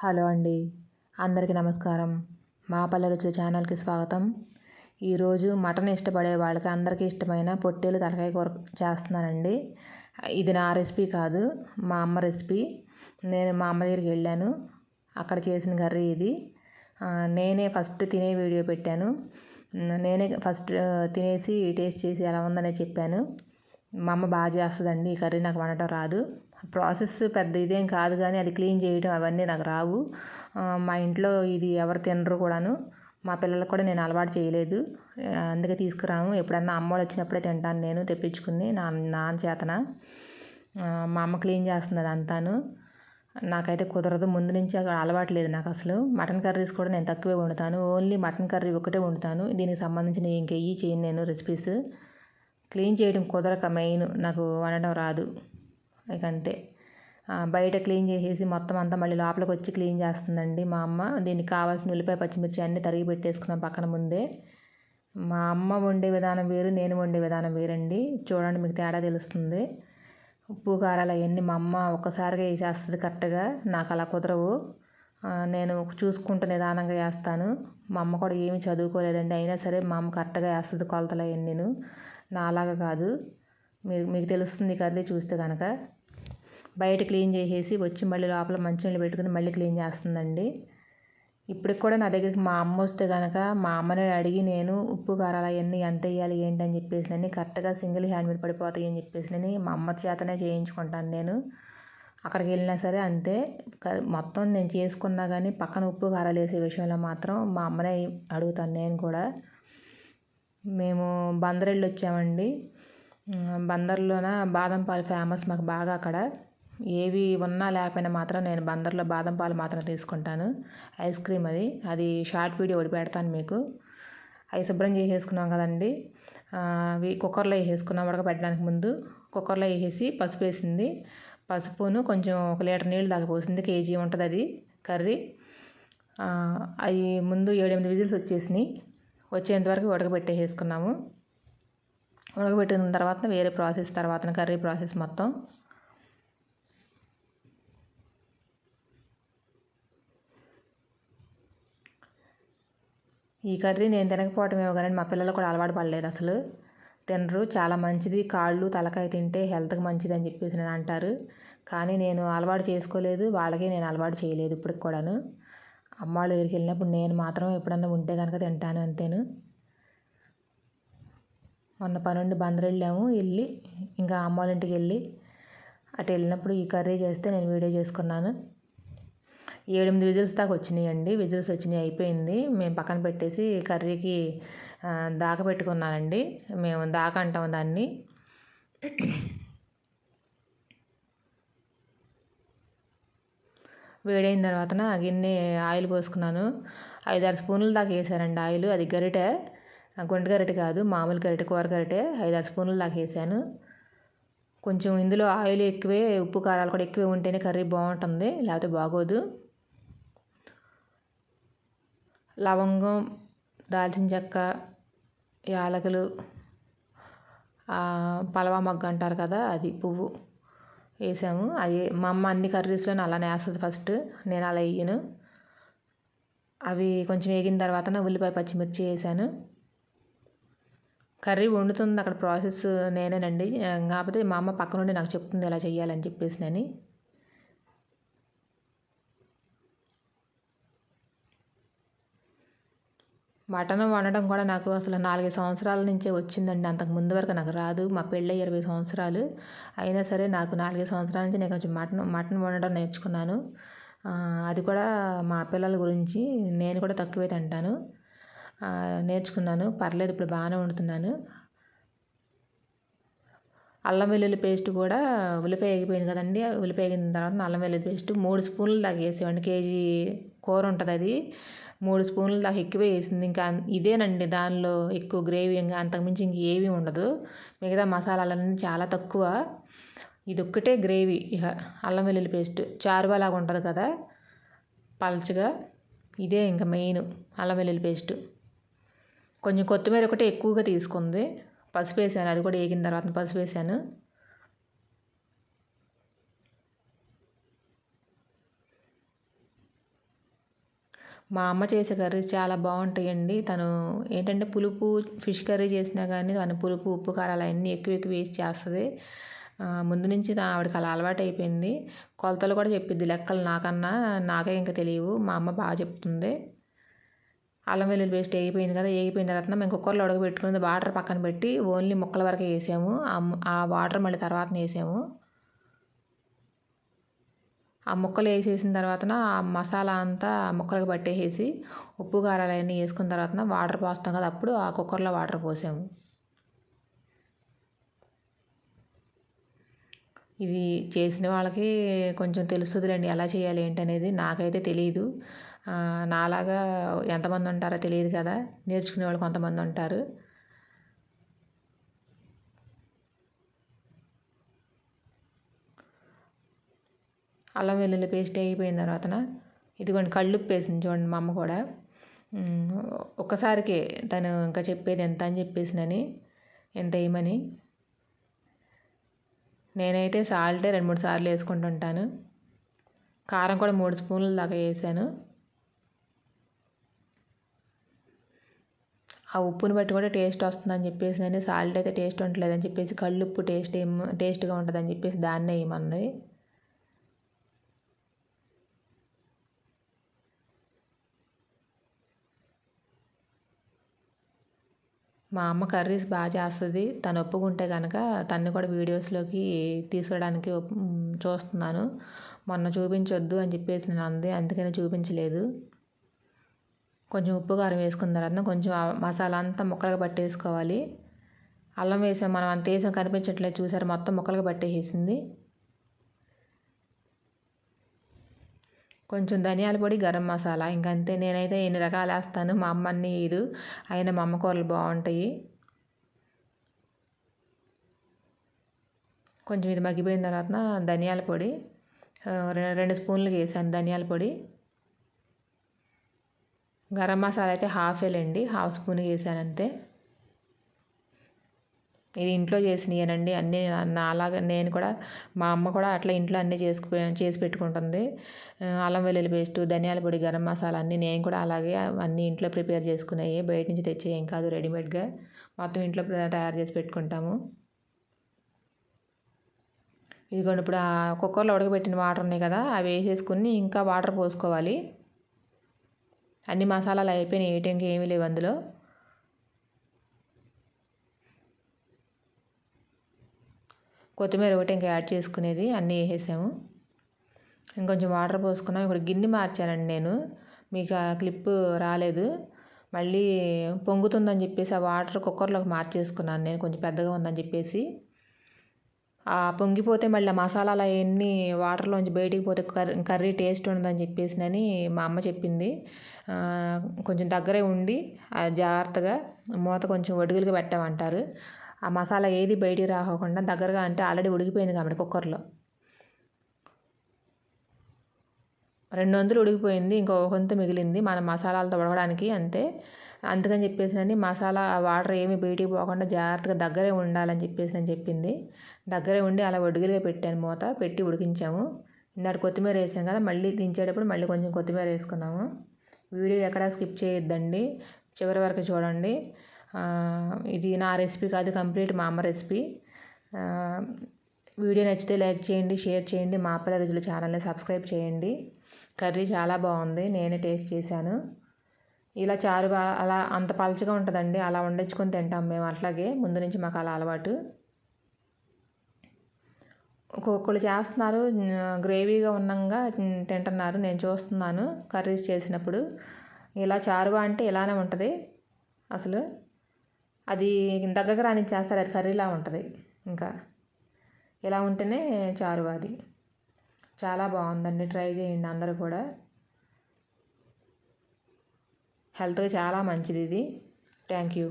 Hello అండి, అందరికీ నమస్కారం. మా పల్లె రుచుల ఛానల్కి స్వాగతం. ఈరోజు మటన్ ఇష్టపడే వాళ్ళకి అందరికీ ఇష్టమైన పొట్టేలు తలకాయ కూర చేస్తున్నానండి. ఇది నా రెసిపీ కాదు, మా అమ్మ రెసిపీ. నేను మా అమ్మ దగ్గరికి వెళ్ళాను, అక్కడ చేసిన కర్రీ ఇది. నేనే ఫస్ట్ తినే వీడియో పెట్టాను. నేనే ఫస్ట్ తినేసి టేస్ట్ చేసి ఎలా ఉందనే చెప్పాను. మా అమ్మ బాగా చేస్తుందండి ఈ కర్రీ, నాకు వండటం రాదు. ప్రాసెస్ పెద్ద ఇదేం కాదు, కానీ అది క్లీన్ చేయడం అవన్నీ నాకు రావు. మా ఇంట్లో ఇది ఎవరు తినరు కూడాను. మా పిల్లలకు కూడా నేను అలవాటు చేయలేదు, అందుకే తీసుకురాము. ఎప్పుడన్నా అమ్మోళ్ళు వచ్చినప్పుడే తింటాను నేను తెప్పించుకుని నాన్న చేతన. మా అమ్మ క్లీన్ చేస్తుంది అదంతాను. నాకైతే కుదరదు, ముందు నుంచి అలవాటు లేదు నాకు అసలు. మటన్ కర్రీస్ కూడా నేను తక్కువే వండుతాను, ఓన్లీ మటన్ కర్రీ ఒకటే వండుతాను. దీనికి సంబంధించిన ఇంకెయ్యి చేయను నేను రెసిపీస్. క్లీన్ చేయడం కుదరక మెయిన్ నాకు వండడం రాదు, ఇక అంతే. బయట క్లీన్ చేసేసి మొత్తం అంతా మళ్ళీ లోపలికి వచ్చి క్లీన్ చేస్తుందండి మా అమ్మ. దీనికి కావాల్సిన ఉల్లిపాయ పచ్చిమిర్చి అన్నీ తరిగి పెట్టేసుకున్నాం పక్కన ముందే. మా అమ్మ వండే విధానం వేరు, నేను వండే విధానం వేరండి. చూడండి, మీకు తేడా తెలుస్తుంది. ఉప్పు కారాలు అవన్నీ మా అమ్మ ఒక్కసారిగా వేసేస్తుంది కరెక్ట్గా, నాకు అలా కుదరవు. నేను చూసుకుంటూ నిదానంగా వేస్తాను. మా అమ్మ కూడా ఏమి చదువుకోలేదండి, అయినా సరే మా అమ్మ కరెక్ట్గా వేస్తుంది కొలతలు అవన్నీ. నేను నాలాగా కాదు, మీకు తెలుస్తుంది కర్రీ చూస్తే కనుక. బయట క్లీన్ చేసేసి వచ్చి మళ్ళీ లోపల మంచినీళ్ళు పెట్టుకుని మళ్ళీ క్లీన్ చేస్తుందండి. ఇప్పటికి కూడా నా దగ్గరికి మా అమ్మ వస్తే కనుక మా అమ్మని అడిగి నేను ఉప్పు కారాలు అవన్నీ ఎంత వేయాలి ఏంటి అని చెప్పేసి కరెక్ట్గా సింగిల్ హ్యాండ్ మీద పడిపోతాయి అని చెప్పేసి మా అమ్మ చేతనే చేయించుకుంటాను నేను. అక్కడికి వెళ్ళినా సరే అంతే. మొత్తం నేను చేసుకున్నా కానీ పక్కన ఉప్పు కారాలు వేసే విషయంలో మాత్రం మా అమ్మనే అడుగుతాను నేను కూడా. మేము బందరెళ్ళి వచ్చామండి. బందర్లోన బాదం పాలు ఫేమస్ మాకు బాగా. అక్కడ ఏవి ఉన్నా లేకపోయినా మాత్రం నేను బందర్లో బాదం పాలు మాత్రం తీసుకుంటాను. ఐస్ క్రీమ్ అది షార్ట్ వీడియో ఒకటి పెడతాను మీకు. అవి శుభ్రం చేసేసుకున్నాం కదండి, అవి కుక్కర్లో వేసేసుకున్నాం. ఉడకబెట్టడానికి ముందు కుక్కర్లో వేసేసి పసుపు వేసింది. పసుపును కొంచెం 1 లీటర్ నీళ్ళు దాకా పోసింది. కేజీ ఉంటుంది అది కర్రీ. అవి ముందు 7-8 విజిల్స్ వచ్చేంత వరకు ఉడకబెట్టేసుకున్నాము. ఉడకబెట్టిన తర్వాత వేరే ప్రాసెస్, తర్వాత కర్రీ ప్రాసెస్ మొత్తం. ఈ కర్రీ నేను తినకపోవటమేమో కానీ మా పిల్లలు కూడా అలవాటు పడలేదు, అసలు తినరు. చాలా మంచిది, కాళ్ళు తలకాయ తింటే హెల్త్కి మంచిది అని చెప్పేసి నేను అంటారు. కానీ నేను అలవాటు చేసుకోలేదు, వాళ్ళకి నేను అలవాటు చేయలేదు ఇప్పటికి కూడాను. అమ్మ వాళ్ళ దగ్గరికి వెళ్ళినప్పుడు నేను మాత్రం ఎప్పుడన్నా ఉంటే కనుక తింటాను, అంతేను. మొన్న పనుండి బందరెళ్ళాము, వెళ్ళి ఇంకా అమ్మ వాళ్ళ ఇంటికి వెళ్ళి అటు వెళ్ళినప్పుడు ఈ కర్రీ చేస్తే నేను వీడియో చేసుకున్నాను. 7-8 విజిల్స్ దాకా వచ్చినాయండి. విజిల్స్ వచ్చినాయి, అయిపోయింది. మేము పక్కన పెట్టేసి కర్రీకి దాక పెట్టుకున్నానండి. మేము దాక అంటాం దాన్ని. వేడైన తర్వాత గిన్నె ఆయిల్ పోసుకున్నాను. 5-6 స్పూన్ల దాకా వేసానండి ఆయిల్. అది గరిటె, గుంట గరిటె కాదు, మామూలు గరిటె, కూర గరిటె. 5-6 స్పూన్ల దాకా వేసాను. కొంచెం ఇందులో ఆయిల్ ఎక్కువే, ఉప్పు కారాలు కూడా ఎక్కువే ఉంటేనే కర్రీ బాగుంటుంది, లేకపోతే బాగోదు. లవంగం, దాల్చిన చెక్క, యాలకులు, పలవా మొగ్గ అంటారు కదా, అది పువ్వు వేసాము. అది మా అమ్మ అన్ని కర్రీస్లోనే అలానే వేస్తుంది ఫస్ట్, నేను అలా వేయను. అవి కొంచెం వేగిన తర్వాత ఉల్లిపాయ పచ్చిమిర్చి వేసాను. కర్రీ వండుతుంది అక్కడ ప్రాసెస్ నేనేనండి, కాకపోతే మా అమ్మ పక్క నుండి నాకు చెప్తుంది ఎలా చేయాలని చెప్పేసి. నేను మటన్ వండడం కూడా నాకు అసలు 4-5 సంవత్సరాల నుంచే వచ్చిందండి. అంతకు ముందు వరకు నాకు రాదు. మా పెళ్ళై 20 సంవత్సరాలు అయినా సరే నాకు 4-5 సంవత్సరాల నుంచి నేను కొంచెం మటన్ వండడం నేర్చుకున్నాను. అది కూడా మా పిల్లల గురించి. నేను కూడా తక్కువే తింటాను, నేర్చుకున్నాను. పర్లేదు, ఇప్పుడు బాగానే వండుతున్నాను. అల్లం వెల్లుల్లి పేస్ట్ కూడా, ఉల్లిపాయ వేగిపోయింది కదండి, ఉల్లిపాయ వేగిన తర్వాత అల్లం వెల్లుల్లి పేస్ట్ 3 స్పూన్లు దాకా వేసేవాడిని. కేజీ కూర ఉంటుంది అది, 3 స్పూన్ల దాకా ఎక్కువే వేసింది. ఇంకా ఇదేనండి దానిలో ఎక్కువ గ్రేవీ, ఇంకా అంతకుమించి ఇంక ఏమీ ఉండదు. మిగతా మసాలాలన్నీ చాలా తక్కువ, ఇది ఒక్కటే గ్రేవీ. ఇక అల్లం వెల్లుల్లి పేస్ట్ చారులాగా ఉంటుంది కదా పల్చగా, ఇదే ఇంకా మెయిన్ అల్లం వెల్లుల్లి పేస్ట్. కొంచెం కొత్తిమీర ఒకటి ఎక్కువగా తీసుకుంది. పసుపు వేసాను, అది కూడా వేగిన తర్వాత పసుపు వేసాను. మా అమ్మ చేసే కర్రీస్ చాలా బాగుంటాయండి. తను ఏంటంటే పులుపు ఫిష్ కర్రీ చేసినా కానీ తను పులుపు ఉప్పు కారాలు అవన్నీ ఎక్కువ ఎక్కువ వేసి చేస్తుంది. ముందు నుంచి ఆవిడకి అలా అలవాటు అయిపోయింది. కొలతలు కూడా చెప్పిద్ది, లెక్కలు నాకన్నా నాకే ఇంకా తెలియవు, మా అమ్మ బాగా చెప్తుంది. అల్లం వెల్లుల్లి పేస్ట్ వేగిపోయింది కదా, వేగిపోయిన తర్వాత మేము కుక్కర్లో ఉడకబెట్టుకుని వాటర్ పక్కన పెట్టి ఓన్లీ ముక్కల వరకే వేసాము. ఆ వాటర్ మళ్ళీ తర్వాత వేసాము. ఆ ముక్కలు వేసేసిన తర్వాత ఆ మసాలా అంతా ముక్కలకు పట్టేసి ఉప్పు కారాలు అవన్నీ వేసుకున్న తర్వాత వాటర్ పోస్తాం కదా, అప్పుడు ఆ కుక్కర్లో వాటర్ పోసాము. ఇది చేసిన వాళ్ళకి కొంచెం తెలుస్తుందిలేండి ఎలా చేయాలి ఏంటనేది. నాకైతే తెలియదు. నాలాగా ఎంతమంది ఉంటారో తెలియదు కదా, నేర్చుకునే వాళ్ళు కొంతమంది ఉంటారు. అల్లం వెల్లుల్లి పేస్ట్ అయిపోయిన తర్వాత ఇదిగోండి కళ్ళుప్పు వేసింది చూడండి మా అమ్మ కూడా. ఒక్కసారికే తను ఇంకా చెప్పేది ఎంత అని చెప్పేసినని, ఎంత వేయమని. నేనైతే సాల్టే 2-3 సార్లు వేసుకుంటుంటాను. కారం కూడా 3 స్పూన్ల దాకా వేసాను. ఆ ఉప్పుని బట్టి కూడా టేస్ట్ వస్తుందని చెప్పేసి నేను సాల్ట్ అయితే టేస్ట్ ఉండలేదని చెప్పేసి కళ్ళుప్పు టేస్ట్గా ఉంటుందని చెప్పేసి దాన్నే వేయమన్నది. మా అమ్మ కర్రీస్ బాగా చేస్తుంది. తను ఒప్పుకుంటే కనుక తన్ని కూడా వీడియోస్లోకి తీసుకురావడానికి చూస్తున్నాను. మొన్న చూపించొద్దు అని చెప్పేసి నేను అంది, అందుకని చూపించలేదు. కొంచెం ఉప్పు కారం వేసుకున్న తర్వాత కొంచెం మసాలా అంతా ముక్కలుగా పట్టేసుకోవాలి. అల్లం వేసాం, మనం అంత వేసాం కనిపించట్లేదు చూసారు, మొత్తం ముక్కలుగా పట్టేసేసింది. కొంచెం ధనియాల పొడి, గరం మసాలా, ఇంకంతే. నేనైతే ఎన్ని రకాలు వేస్తాను, మా అమ్మ అన్నీ వేయదు, అయినా మా అమ్మ కూరలు బాగుంటాయి. కొంచెం ఇది మగ్గిపోయిన తర్వాత ధనియాల పొడి 2 స్పూన్లు వేసాను ధనియాల పొడి. గరం మసాలా అయితే హాఫ్ స్పూన్ వేసాను అంతే. ఇది ఇంట్లో చేసినవేనండి అన్నీ. అలాగే నేను కూడా, మా అమ్మ కూడా అట్లా ఇంట్లో అన్నీ చేసి పెట్టుకుంటుంది. అల్లం వెల్లుల్లి పేస్టు, ధనియాల పొడి, గరం మసాలా అన్నీ నేను కూడా అలాగే అన్నీ ఇంట్లో ప్రిపేర్ చేసుకునేవి, బయట నుంచి తెచ్చేయం కాదు, రెడీమేడ్గా మొత్తం ఇంట్లో తయారు చేసి పెట్టుకుంటాము. ఇదిగోండి ఇప్పుడు ఆ కుక్కర్లో ఉడకబెట్టిన వాటర్ ఉన్నాయి కదా, అవి వేసేసుకుని ఇంకా వాటర్ పోసుకోవాలి. అన్ని మసాలాలు అయిపోయినాయి, వేయటానికి ఏమీ లేవు అందులో. కొత్తిమీర ఒకటి ఇంకా యాడ్ చేసుకునేది, అన్నీ వేసేసాము. ఇంకొంచెం వాటర్ పోసుకున్నాం. ఇప్పుడు గిన్నె మార్చానండి నేను, మీకు ఆ క్లిప్ రాలేదు. మళ్ళీ పొంగుతుందని చెప్పేసి ఆ వాటర్ కుక్కర్లోకి మార్చేసుకున్నాను నేను, కొంచెం పెద్దగా ఉందని చెప్పేసి. పొంగిపోతే మళ్ళీ ఆ మసాలాలు అవన్నీ వాటర్లోంచి బయటికి పోతే కర్రీ టేస్ట్ ఉండదని చెప్పేసినని మా అమ్మ చెప్పింది. కొంచెం దగ్గరే ఉండి జాగ్రత్తగా మూత కొంచెం ఒడుగులుగా పెట్టామంటారు. ఆ మసాలా ఏది బయటికి రాకోకుండా దగ్గరగా, అంటే ఆల్రెడీ ఉడికిపోయింది కాబట్టి కుక్కర్లో 2 వంతులు ఉడికిపోయింది, ఇంకో వంతు మిగిలింది మన మసాలాలతో ఉడకడానికి అంతే. అందుకని చెప్పేసి మసాలా వాటర్ ఏమి బయటికి పోకుండా జాగ్రత్తగా దగ్గరే ఉండాలని చెప్పేసి నేను చెప్పింది. దగ్గరే ఉండి అలా ఒడుగులుగా పెట్టాను, మూత పెట్టి ఉడికించాము. ఇందాక కొత్తిమీర వేసాం కదా, మళ్ళీ దించేటప్పుడు మళ్ళీ కొంచెం కొత్తిమీర వేసుకున్నాము. వీడియో ఎక్కడా స్కిప్ చేయొద్దండి, చివరి వరకు చూడండి. ఇది నా రెసిపీ కాదు, కంప్లీట్ మా అమ్మ రెసిపీ. వీడియో నచ్చితే లైక్ చేయండి, షేర్ చేయండి, మా పల్లె రుచులు ఛానల్ని సబ్స్క్రైబ్ చేయండి. కర్రీ చాలా బాగుంది, నేనే టేస్ట్ చేశాను. ఇలా చారు అలా అంత పలచగా ఉంటుందండి, అలా వండించుకొని తింటాం మేము. అట్లాగే ముందు నుంచి మాకు అలా అలవాటు. ఒక్కొక్కరు చేస్తున్నారు గ్రేవీగా ఉన్నంగా తింటున్నారు, నేను చూస్తున్నాను కర్రీస్ చేసినప్పుడు. ఇలా చారువా అంటే ఇలానే ఉంటుంది అసలు. అది దగ్గరకు రానిచ్చేస్తారు, అది కర్రీలా ఉంటుంది. ఇంకా ఇలా ఉంటేనే చారువా. అది చాలా బాగుందండి, ట్రై చేయండి అందరూ కూడా. హెల్త్కి చాలా మంచిది ఇది. Thank you.